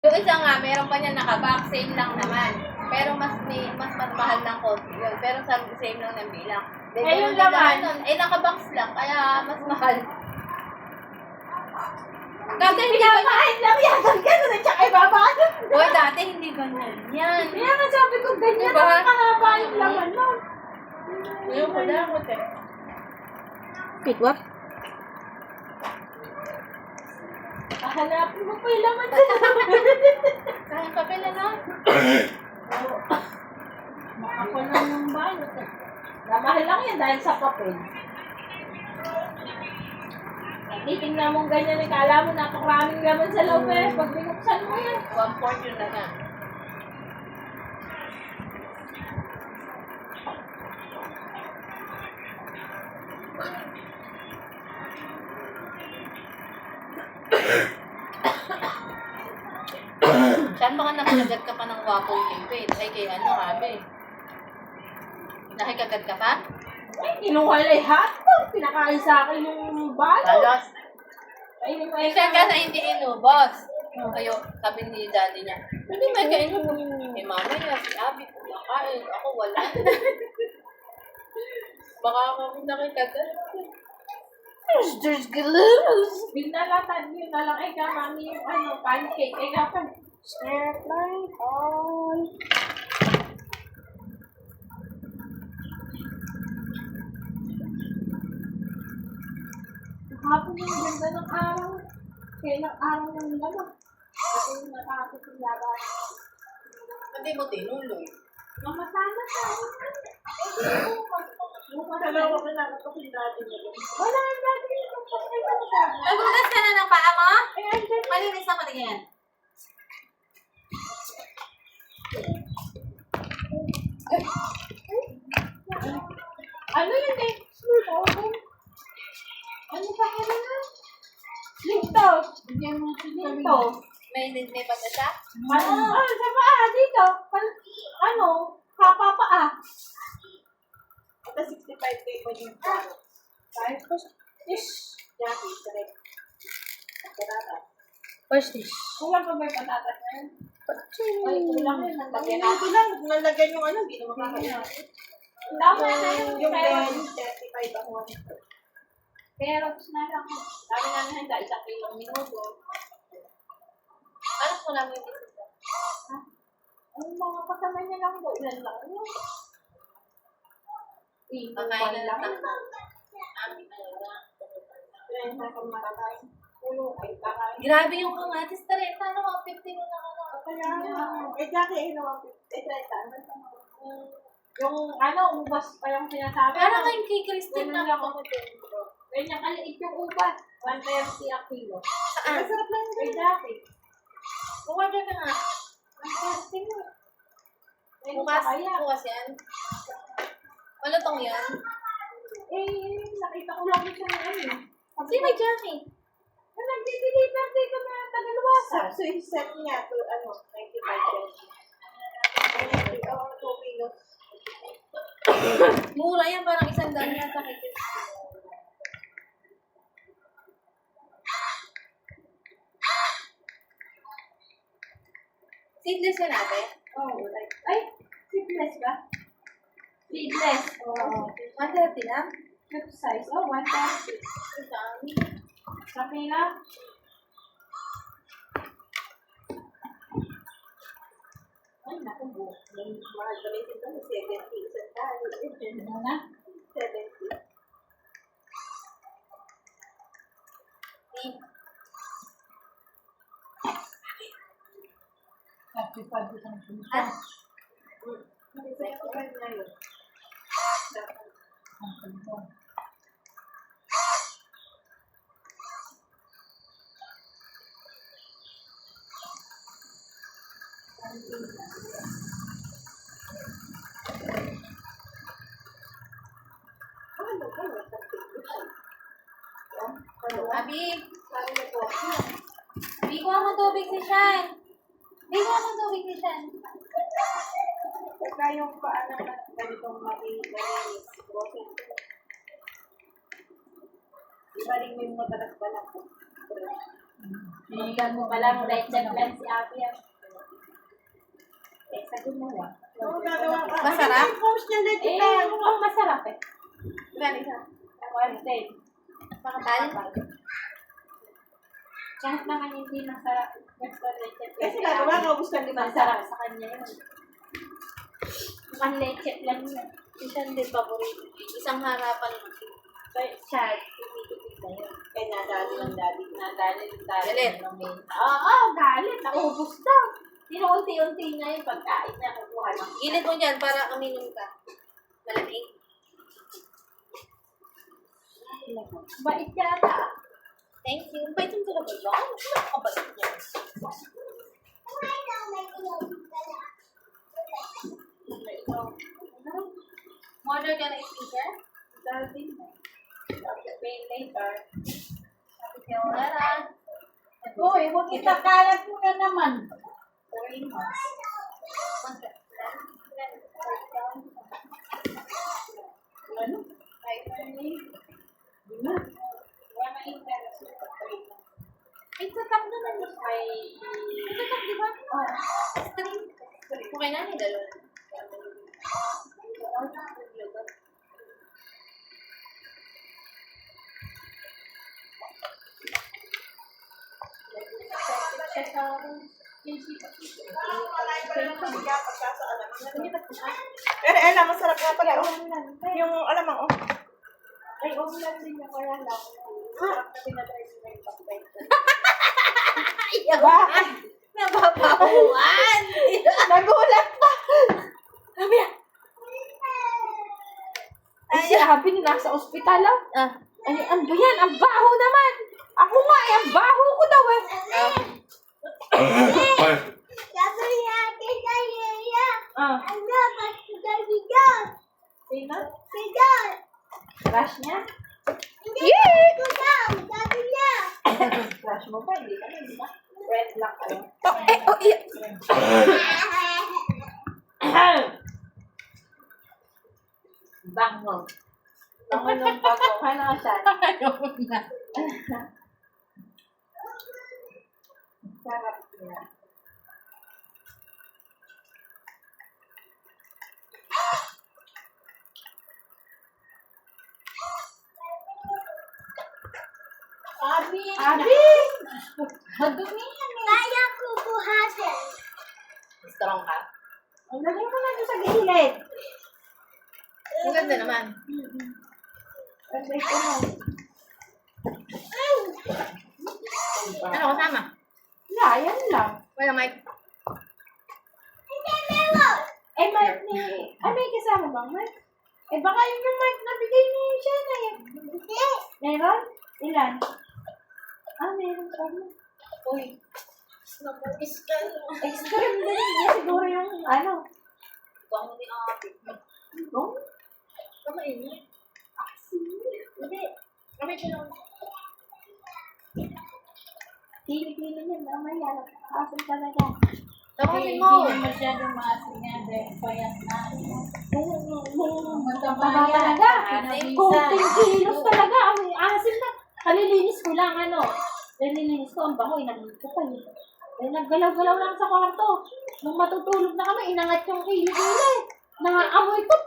Yung isa nga, meron pa niya naka-box, same lang naman. Pero mas mahal ng konti yun. Pero same lang ng bilang. Yung laman? Naka-box lang, kaya mas mahal. Dati hindi pinapahit lang yan. Ganun at saka ibaba. Uy, dati hindi ganyan. Yan. Kaya nga sabi ko, ganyan Diba? ang kahaba yung laman nun. Ngayon ko na ako, te. Pitwap? Hanapin mo pa yung laman sa Kaya papel na. Makapal lang yung bayo. Namahal lang yan dahil sa papel. Titingnan mong ganyan, kala mo napakaraming laman sa loob eh. Pag binuksan mo yan. 1/4 yun na nga. Saan baka nakikagat ka pa ng waffle cake? Ay, kay ano, Abe? Nakikagat ka pa? Ay, kinuha lang hotdog. Pinakain sa akin yung balo. Alas. Ay, hindi mo Minsan kasi hindi inubos. Ayo, sabi ni daddy niya, hindi may kainin mo. Eh, mama niya, si Abby, kumakain. Ako, wala. Baka ako nakikagat. There's glitters. Binalatad yun na lang. Ay, mami yung ano, pancake. Ay, kapag. Snap light on. Hapon yung ganda ng araw. Kaya ng araw ng lamang. Kasi natakot yung laban. Hindi mo tinuloy. Mamasana ka. Dalawa ka na kasi dati niya. Wala ang dati yung pagkakita ka. Nagugas ka na ng paa mo? Ay, andyan. Malinis ako tingin. Ano yun eh? Ano pa ano na? Linto. Linto. May pata siya? Ano? Sa paa dito. Ano? Kapapaa. Ito 65K pa yung Kahit ko ish. Jackie, correct. Patata. First dish. Kulang pa ba yung patatas na yun? Ay, kulang yun. Lagyan natin lang. Nalagyan yung ano, hindi naman makakaya. Tama na yung carrots. 35 ako. Carrots na lang. Sabi namin handa, 1 kilong minuto. Ano ko namin yung isa? Ano mga kasama niya lang po? Ilan lang yun? Pakain na lang. Amin na lang. Ilan na kung makakain. Ulo ay kakain. Grabe yung kamatis. Tara, paano mga 50 mo na ano? Kaya, eh, Jackie, eh, naman, yung ano, ubas pa yung sinasabi. Parang kayong kay Christine Ganun na lang ako. Ganyan kaliit yung ubas. 130 ang kilo. Saan? Masarap lang yung kay Jackie. Umorder ka nga. 130 mo. Eh, Bukas, kaya. bukas yan. Malutong yan. Eh, nakita ko lang siya ng ano. Si may Jackie. Nag-deliver dito na Tagaluwasa. So, yung set niya to, 95 pesos. 2 kilos. Mura yan, parang 100 yan sa kay Seedless yan natin? Oh, like, ay, seedless ba? Seedless. Oo. 130 lang? Cute size. Oh, 130. Sabi nga. Ay, naku, mahal kami dito. 70 isang tayo. Ano na? 70. Happy pa dito ng pumunta. Ah. Second na yun. Ang pumunta. Abi! Abi, kuha mo tubig si Shan. Abi, kuha mo tubig si Shan. Pagka yung paano na ganitong malinis, broken. Ibaling mo yung matalag-balag. Binigyan mo palang leche plan si Ate yan. Eh, sa gumawa. Oo, gagawa ka. Masarap? Ay, post niya na Eh, kita. mukhang masarap eh. Gani ka. One day. Makatali? Kahit naman hindi masarap. Basta leche plan Kasi si gagawa Ate. ka, gusto ni Masarap sa kanya yun. Mukhang leche plan yun. Isa hindi paborito. Isang harapan mo. Kaya siya, tumitipid na yun. Eh, nadali ng daddy. Nadali ng dali. Galit. Oo, galit. Naubos daw. Unti-unti na yung pagkain na kukuha lang. Gilid mo dyan para aminom ka. Malamig. Bait yata. Thank you. Bait yung talaga ba? Ano ka ba yan? Mother ka na speaker? Dali na. Pay later. Tara. Uy, huwag itakalat mo na naman. 3 months. Ano? Ay, di na. Wala interest sa 3 months. Ay, tatap naman yung may... Tatap, di ba? Okay na, may dalawa. Siya sa... Pero, Ella, masarap nga pala. Oh. Yung alamang, oh. Ay, umulan din na kaya lang. Sarap na pinatry ko na yung pagkain. Bakit? Nababawan! Nagulat pa. Sabi yan. Ay, si Abby nasa ospital lang. Ah. Ay, ano ba yan? Ang baho naman! Ako nga, ang baho ko daw eh. Ah. Sino? Crush niya? Crush mo ba? Hindi ka na, di ba? Red lock kayo. Bango. Bango ng bago. Paano ka siya? Sarap niya. Abi. Abi! Madumi yan eh. Strong ka? Ang lagay mo na doon sa gilid. Ang ganda naman. Lagay ko na. Ano kasama? Wala, yan lang. Wala mic. Eh, mic ni... Ah, may kasama bang mic? Eh, baka yun yung mic na bigay ni siya na yan. Meron? Ilan? Ah, meron pa rin. Uy. Nabulis ka. Extra rin niya siguro yung ano. Bang ni ate. Oh? Kamain niya. Hindi. Kami ko lang. Pili-pili niya, mamaya. Asin talaga. Tawanin mo. Hindi masyadong maasin niya dahil payas na. Mataba talaga. Kunting kilos talaga. Asin na. Kalilinis ko lang, ano. Kalilinis ko, ang bango, inangat ko pa eh. Eh, naggalaw-galaw lang sa kwarto. Nung matutulog na kami, inangat yung kilos nila eh. Nangaamoy ko,